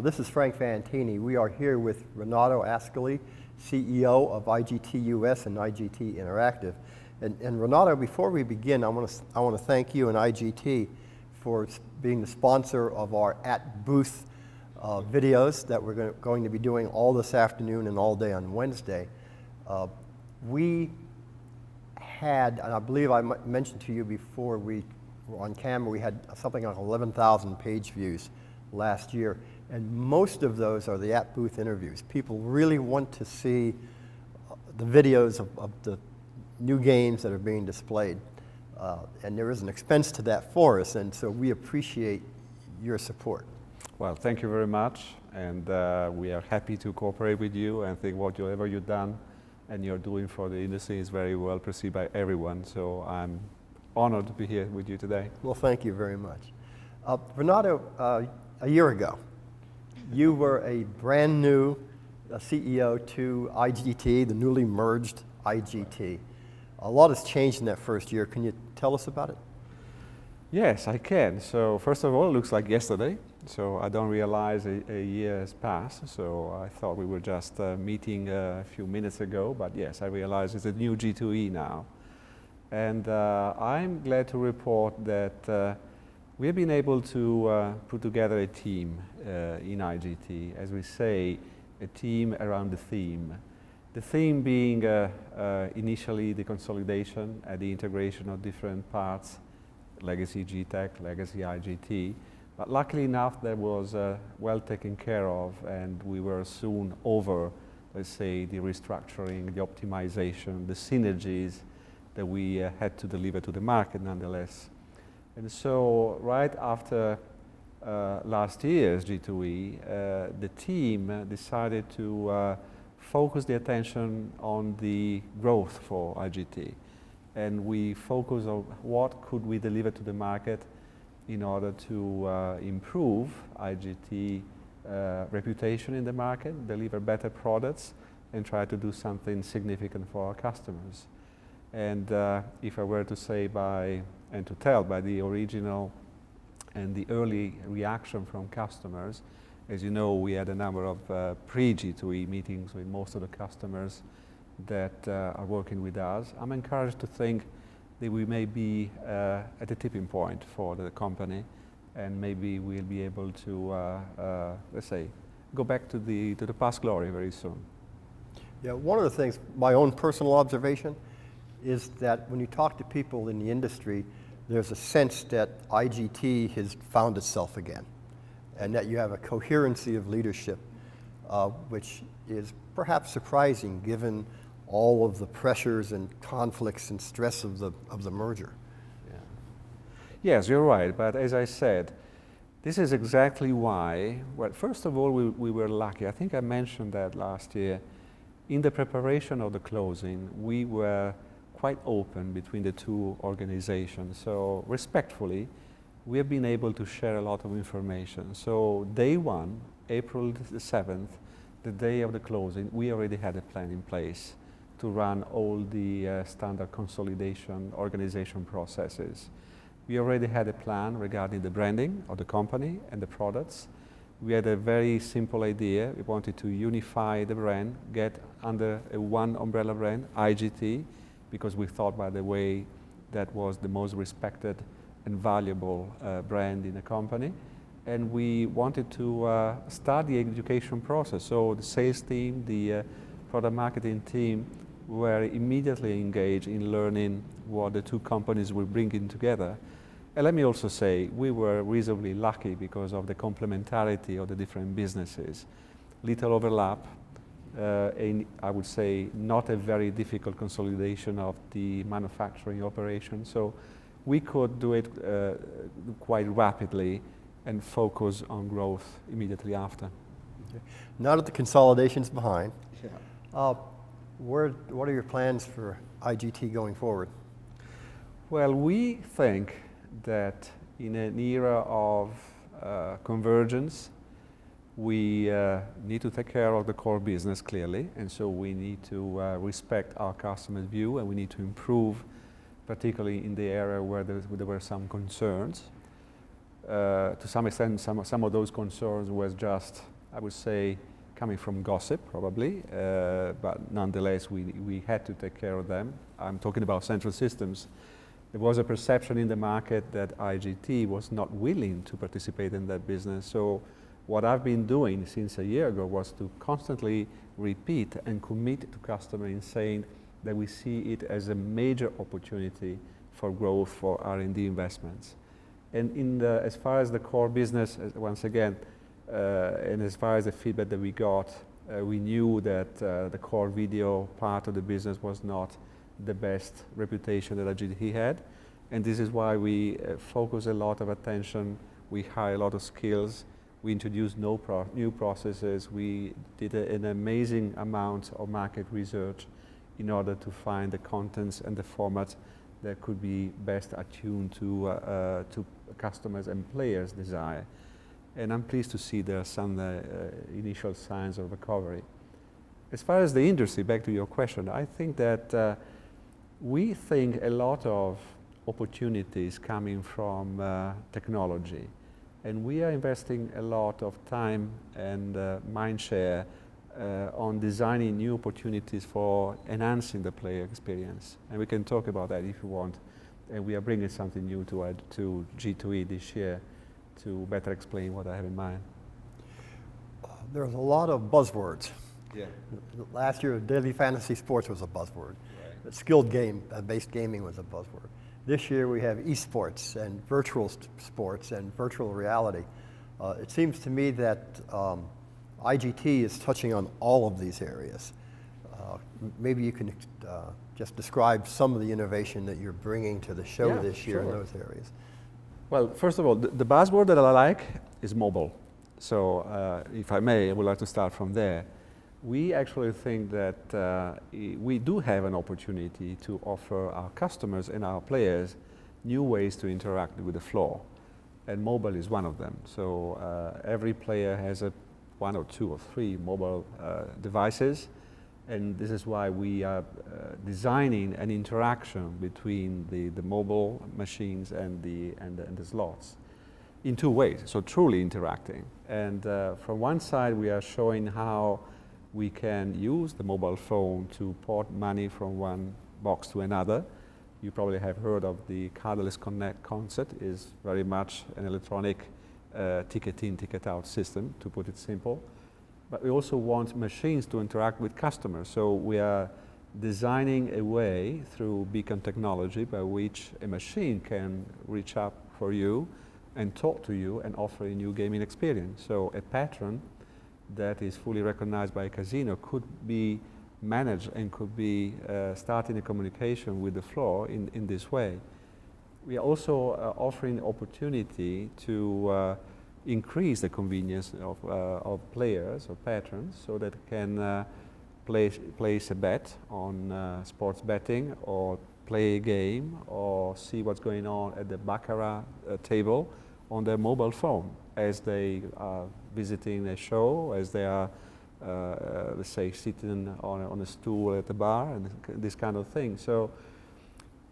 This is Frank Fantini. We are here with Renato Ascoli, CEO of IGT US and IGT Interactive. And Renato, before we begin, I want to thank you and IGT for being the sponsor of our at booth videos that we're going to be doing all this afternoon and all day on Wednesday. We had, and I believe I mentioned to you before we were on camera, we had something like 11,000 page views last year, and most of those are the at booth interviews. People really want to see the videos of the new games that are being displayed, and there is an expense to that for us, and so we appreciate your support. Well, thank you very much, and we are happy to cooperate with you and think whatever you've done and you're doing for the industry is very well perceived by everyone, so I'm honored to be here with you today. Well, thank you very much. Renato, a year ago, you were a brand new CEO to IGT, the newly merged IGT. A lot has changed in that first year. Can you tell us about it? Yes, I can. So first of all, it looks like yesterday. So I don't realize a year has passed. So I thought we were just meeting a few minutes ago. But yes, I realize it's a new G2E now. And I'm glad to report that we have been able to put together a team in IGT, as we say, a team around the theme. The theme being initially the consolidation and the integration of different parts, legacy GTech, legacy IGT. But luckily enough, that was well taken care of, and we were soon over, let's say, the restructuring, the optimization, the synergies that we had to deliver to the market nonetheless. And so right after last year's G2E, the team decided to focus the attention on the growth for IGT. And we focus on what could we deliver to the market in order to improve IGT reputation in the market, deliver better products, and try to do something significant for our customers. And if I were to say and to tell by the original and the early reaction from customers, as you know, we had a number of pre-G2E meetings with most of the customers that are working with us. I'm encouraged to think that we may be at a tipping point for the company, and maybe we'll be able to, let's say, go back to the past glory very soon. Yeah, one of the things, my own personal observation, is that when you talk to people in the industry, there's a sense that IGT has found itself again, and that you have a coherency of leadership, which is perhaps surprising given all of the pressures and conflicts and stress of the merger. Yeah. Yes, you're right, but as I said, this is exactly why, well, first of all, we were lucky. I think I mentioned that last year. In the preparation of the closing, we were quite open between the two organizations. So respectfully, we have been able to share a lot of information. So day one, April the 7th, the day of the closing, we already had a plan in place to run all the standard consolidation organization processes. We already had a plan regarding the branding of the company and the products. We had a very simple idea. We wanted to unify the brand, get under a one umbrella brand, IGT, because we thought, by the way, that was the most respected and valuable brand in the company. And we wanted to start the education process. So the sales team, the product marketing team were immediately engaged in learning what the two companies were bringing together. And let me also say, we were reasonably lucky because of the complementarity of the different businesses. Little overlap, and I would say not a very difficult consolidation of the manufacturing operation. So we could do it quite rapidly and focus on growth immediately after. Okay. Now that the consolidation's behind, yeah. What are your plans for IGT going forward? Well, we think that in an era of convergence, we need to take care of the core business clearly, and so we need to respect our customers' view, and we need to improve, particularly in the area where there were some concerns. To some extent, some of those concerns was just, I would say, coming from gossip, probably, but nonetheless, we had to take care of them. I'm talking about central systems. There was a perception in the market that IGT was not willing to participate in that business. So what I've been doing since a year ago was to constantly repeat and commit to customers in saying that we see it as a major opportunity for growth for R&D investments. And as far as the core business, once again, and as far as the feedback that we got, we knew that the core video part of the business was not the best reputation that IGT had. And this is why we focus a lot of attention, we hire a lot of skills, we introduced new processes, we did an amazing amount of market research in order to find the contents and the formats that could be best attuned to customers' and players' desire. And I'm pleased to see there are some initial signs of recovery. As far as the industry, back to your question, I think that we think a lot of opportunities coming from technology. And we are investing a lot of time and mind share on designing new opportunities for enhancing the player experience. And we can talk about that if you want. And we are bringing something new to G2E this year to better explain what I have in mind. There's a lot of buzzwords. Yeah. Last year, daily fantasy sports was a buzzword. Right. Skilled based gaming was a buzzword. This year we have esports and virtual sports and virtual reality. It seems to me that IGT is touching on all of these areas. Maybe you can just describe some of the innovation that you're bringing to the show this year in those areas. Well, first of all, the buzzword that I like is mobile. So if I may, I would like to start from there. We actually think that we do have an opportunity to offer our customers and our players new ways to interact with the floor. And mobile is one of them. So every player has one or two or three mobile devices. And this is why we are designing an interaction between the mobile machines and the slots in two ways, so truly interacting. And from one side, we are showing how we can use the mobile phone to port money from one box to another. You probably have heard of the Cardless Connect concept. Is very much an electronic ticket in, ticket out system, to put it simple. But we also want machines to interact with customers. So we are designing a way through beacon technology by which a machine can reach up for you and talk to you and offer a new gaming experience. So a patron that is fully recognized by a casino could be managed and could be starting a communication with the floor in this way. We are also offering opportunity to increase the convenience of players or patrons so that can place a bet on sports betting or play a game or see what's going on at the baccarat table on their mobile phone as they are visiting a show, as they are, let's say, sitting on a stool at the bar and this kind of thing. So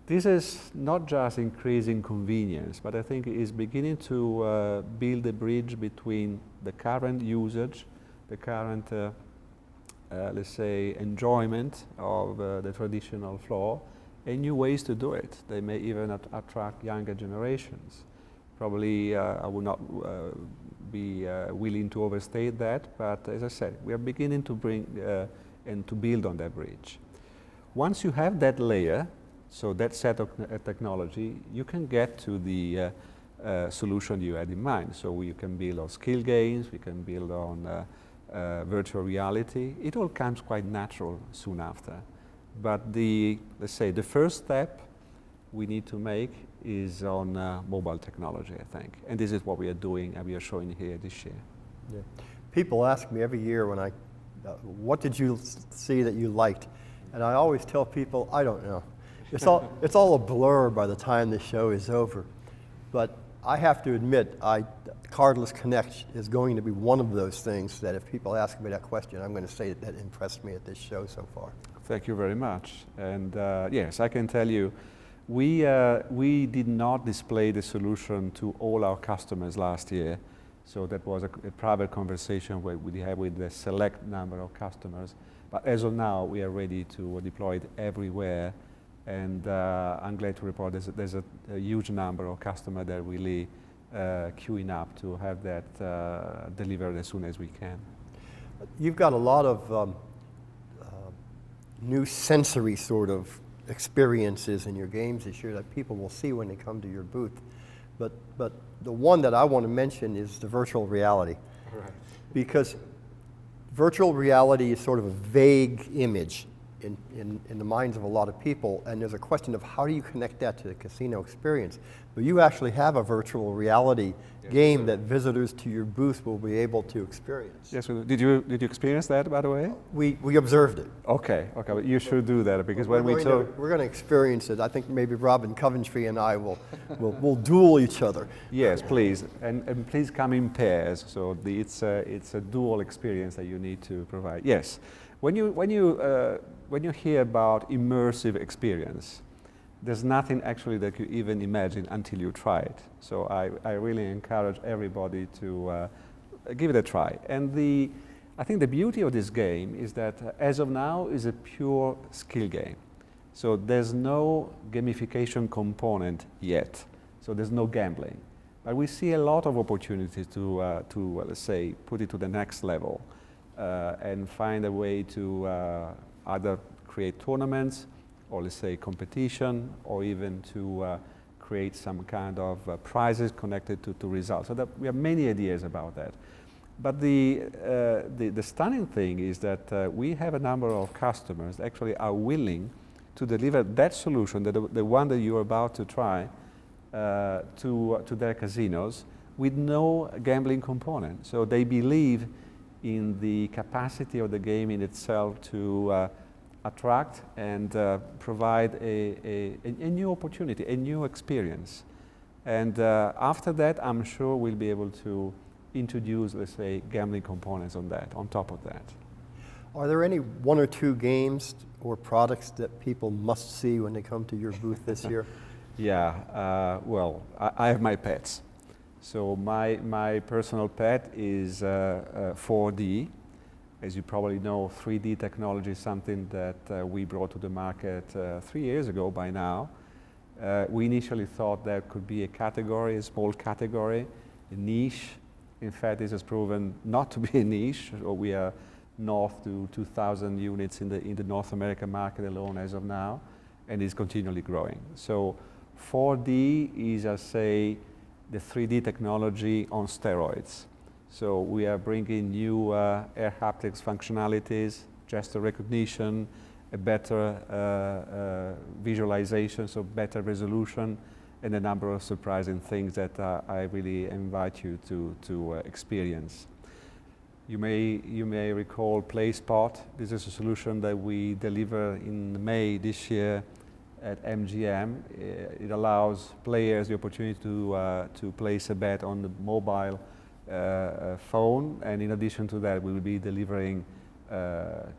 this is not just increasing convenience, but I think it is beginning to build a bridge between the current usage, the current, let's say, enjoyment of the traditional floor, and new ways to do it. They may even attract younger generations. Probably I would not be willing to overstate that, but as I said, we are beginning to bring and to build on that bridge. Once you have that layer, so that set of technology, you can get to the solution you had in mind. So you can build on skill games, we can build on virtual reality. It all comes quite natural soon after. But let's say the first step we need to make is on mobile technology, I think. And this is what we are doing and we are showing here this year. Yeah. People ask me every year when what did you see that you liked? And I always tell people, I don't know. It's all a blur by the time the show is over. But I have to admit, Cardless Connect is going to be one of those things that if people ask me that question, I'm going to say that impressed me at this show so far. Thank you very much. And yes, I can tell you, We did not display the solution to all our customers last year. So that was a private conversation where we had with a select number of customers. But as of now, we are ready to deploy it everywhere. And I'm glad to report there's a huge number of customers that are really queuing up to have that delivered as soon as we can. You've got a lot of new sensory sort of experiences in your games this year that people will see when they come to your booth. But the one that I want to mention is the virtual reality. Right. Because virtual reality is sort of a vague image in the minds of a lot of people, and there's a question of how do you connect that to the casino experience. But you actually have a virtual reality game that visitors to your booth will be able to experience. Yes, did you experience that, by the way? We observed it. Okay, but you should do that, because when we're going to experience it. I think maybe Robin Coventry and I will duel each other. Yes, please, and please come in pairs. So it's a dual experience that you need to provide. Yes, when you hear about immersive experience, there's nothing actually that you even imagine until you try it. So I really encourage everybody to give it a try. And I think the beauty of this game is that as of now is a pure skill game. So there's no gamification component yet. So there's no gambling. But we see a lot of opportunities to let's say, put it to the next level and find a way to either create tournaments, or let's say competition, or even to create some kind of prizes connected to results. So that we have many ideas about that. But the stunning thing is that we have a number of customers that actually are willing to deliver that solution, the one that you're about to try, to their casinos with no gambling component. So they believe in the capacity of the game in itself to attract and provide a new opportunity, a new experience. And after that, I'm sure we'll be able to introduce, let's say, gambling components on top of that. Are there any one or two games or products that people must see when they come to your booth this year? Yeah, well, I have my pets. So my personal pet is 4D. As you probably know, 3D technology is something that we brought to the market 3 years ago by now. We initially thought there could be a category, a small category, a niche. In fact, this has proven not to be a niche. So we are north to 2,000 units in the North American market alone as of now, and is continually growing. So 4D is, I say, the 3D technology on steroids. So we are bringing new air haptics functionalities, gesture recognition, a better visualization, so better resolution, and a number of surprising things that I really invite you to experience. You may recall PlaySpot. This is a solution that we delivered in May this year at MGM. It allows players the opportunity to place a bet on the mobile phone, and in addition to that, we will be delivering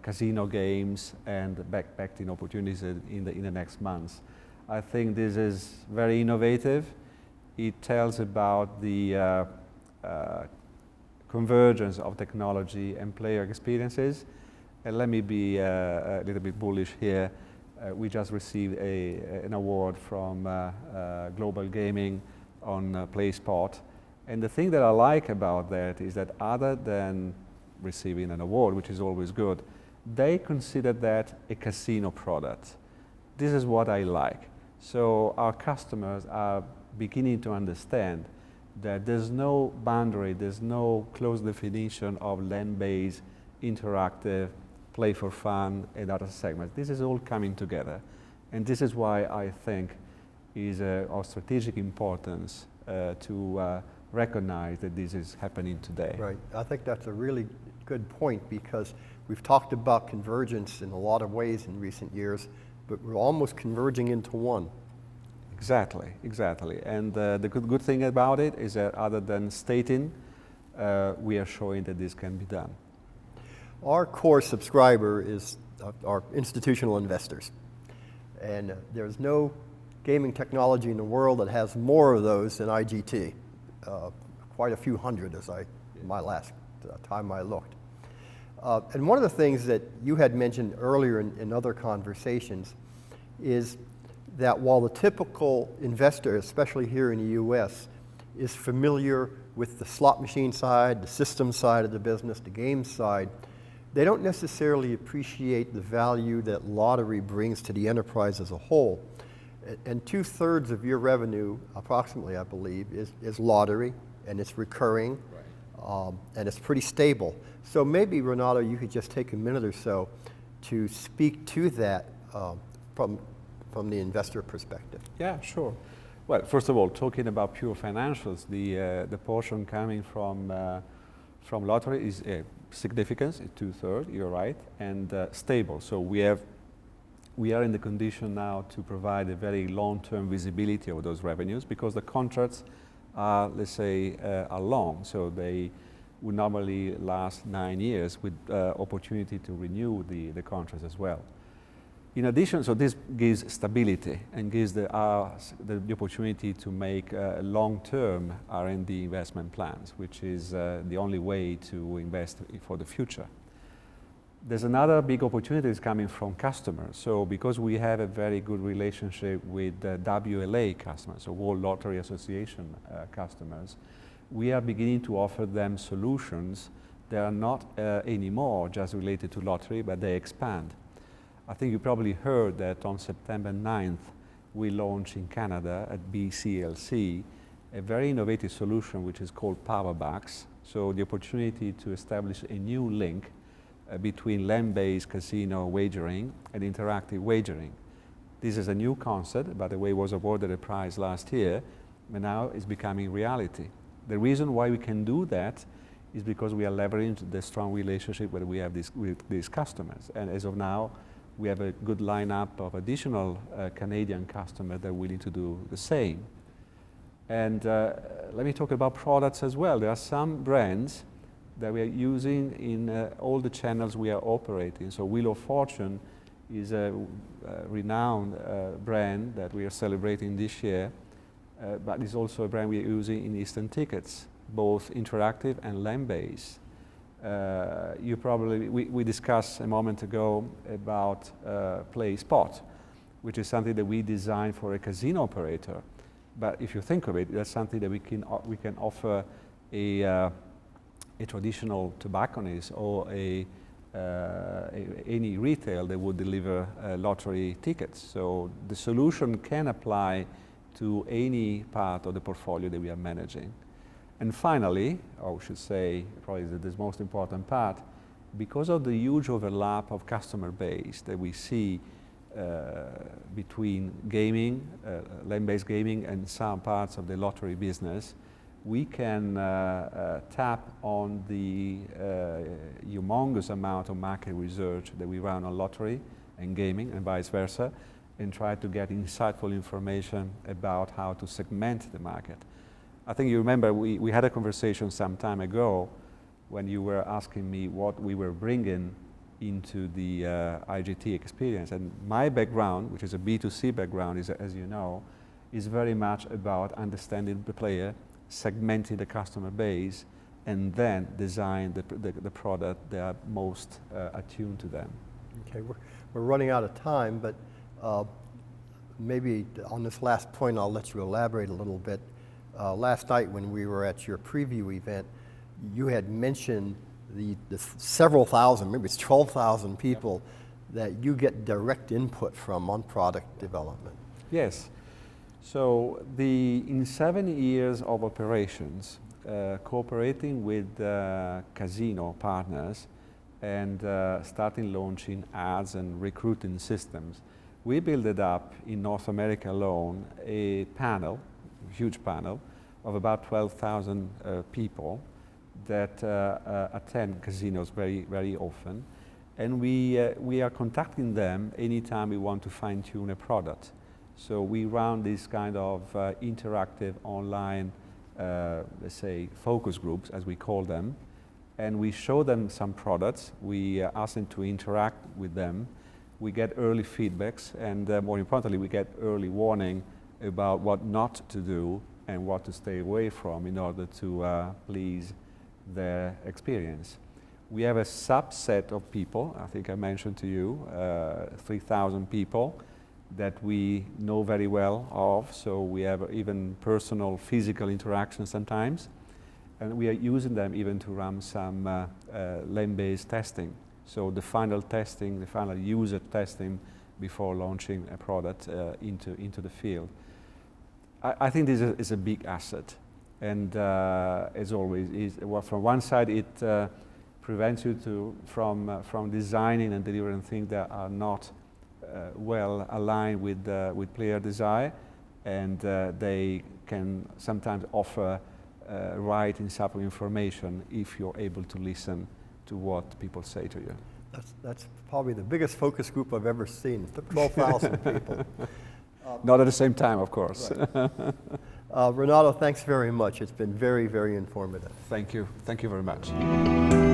casino games and backbetting opportunities in the next months. I think this is very innovative. It tells about the convergence of technology and player experiences. And let me be a little bit bullish here. We just received an award from Global Gaming on PlaySpot. And the thing that I like about that is that other than receiving an award, which is always good, they consider that a casino product. This is what I like. So our customers are beginning to understand that there's no boundary, there's no close definition of land-based, interactive, play for fun, and other segments. This is all coming together. And this is why I think is of strategic importance to recognize that this is happening today. Right. I think that's a really good point, because we've talked about convergence in a lot of ways in recent years, but we're almost converging into one. Exactly. And the good thing about it is that other than stating, we are showing that this can be done. Our core subscriber is our institutional investors. And there's no gaming technology in the world that has more of those than IGT. Quite a few hundred as my last time I looked. And one of the things that you had mentioned earlier in other conversations is that while the typical investor, especially here in the US, is familiar with the slot machine side, the system side of the business, the game side, they don't necessarily appreciate the value that lottery brings to the enterprise as a whole. And 2/3 of your revenue, approximately, I believe, is lottery, and it's recurring, right. And it's pretty stable. So maybe, Renato, you could just take a minute or so to speak to that from the investor perspective. Yeah, sure. Well, first of all, talking about pure financials, the portion coming from lottery is significant, it's 2/3, you're right, and stable. So we are in the condition now to provide a very long-term visibility of those revenues because the contracts are, let's say, are long. So they would normally last 9 years with opportunity to renew the contracts as well. In addition, so this gives stability and gives the opportunity to make long-term R&D investment plans, which is the only way to invest for the future. There's another big opportunity that's coming from customers. So because we have a very good relationship with WLA customers, so World Lottery Association customers, we are beginning to offer them solutions that are not anymore just related to lottery, but they expand. I think you probably heard that on September 9th, we launched in Canada at BCLC a very innovative solution which is called Powerbacks. So the opportunity to establish a new link between land-based casino wagering and interactive wagering. This is a new concept, by the way, it was awarded a prize last year, but now it's becoming reality. The reason why we can do that is because we are leveraging the strong relationship that we have with these customers. And as of now, we have a good lineup of additional Canadian customers that are willing to do the same. And let me talk about products as well. There are some brands that we are using in all the channels we are operating. So Wheel of Fortune is a renowned brand that we are celebrating this year, but it's also a brand we are using in instant tickets, both interactive and land-based. We discussed a moment ago about Play Spot, which is something that we designed for a casino operator. But if you think of it, that's something that we can offer a traditional tobacconist or any retail that would deliver lottery tickets. So the solution can apply to any part of the portfolio that we are managing. And finally, or we should say, probably the most important part, because of the huge overlap of customer base that we see between gaming, land-based gaming, and some parts of the lottery business, we can tap on the humongous amount of market research that we run on lottery and gaming and vice versa, and try to get insightful information about how to segment the market. I think you remember we had a conversation some time ago when you were asking me what we were bringing into the IGT experience. And my background, which is a B2C background, is, as you know, is very much about understanding the player, segmenting the customer base, and then design the product that are most attuned to them. Okay, we're running out of time, but maybe on this last point, I'll let you elaborate a little bit. Last night when we were at your preview event, you had mentioned the several thousand, maybe it's 12,000 people that you get direct input from on product development. Yes. So in 7 years of operations, cooperating with casino partners and starting launching ads and recruiting systems, we built up in North America alone a panel, a huge panel, of about 12,000 people that attend casinos very, very often. And we are contacting them anytime we want to fine-tune a product. So we run these kind of interactive online, let's say, focus groups, as we call them, and we show them some products. We ask them to interact with them, we get early feedbacks, and more importantly, we get early warning about what not to do and what to stay away from in order to please their experience. We have a subset of people, I think I mentioned to you, 3,000 people that we know very well of, so we have even personal physical interactions sometimes, and we are using them even to run some lane-based testing. So the final testing, the final user testing before launching a product into the field. I think this is a big asset, and as always, well, from one side it prevents you from designing and delivering things that are not well aligned with player desire, and they can sometimes offer right insufficient information if you're able to listen to what people say to you. That's probably the biggest focus group I've ever seen, 12,000 people. Not at the same time, of course. Right. Renato, thanks very much. It's been very, very informative. Thank you. Thank you very much.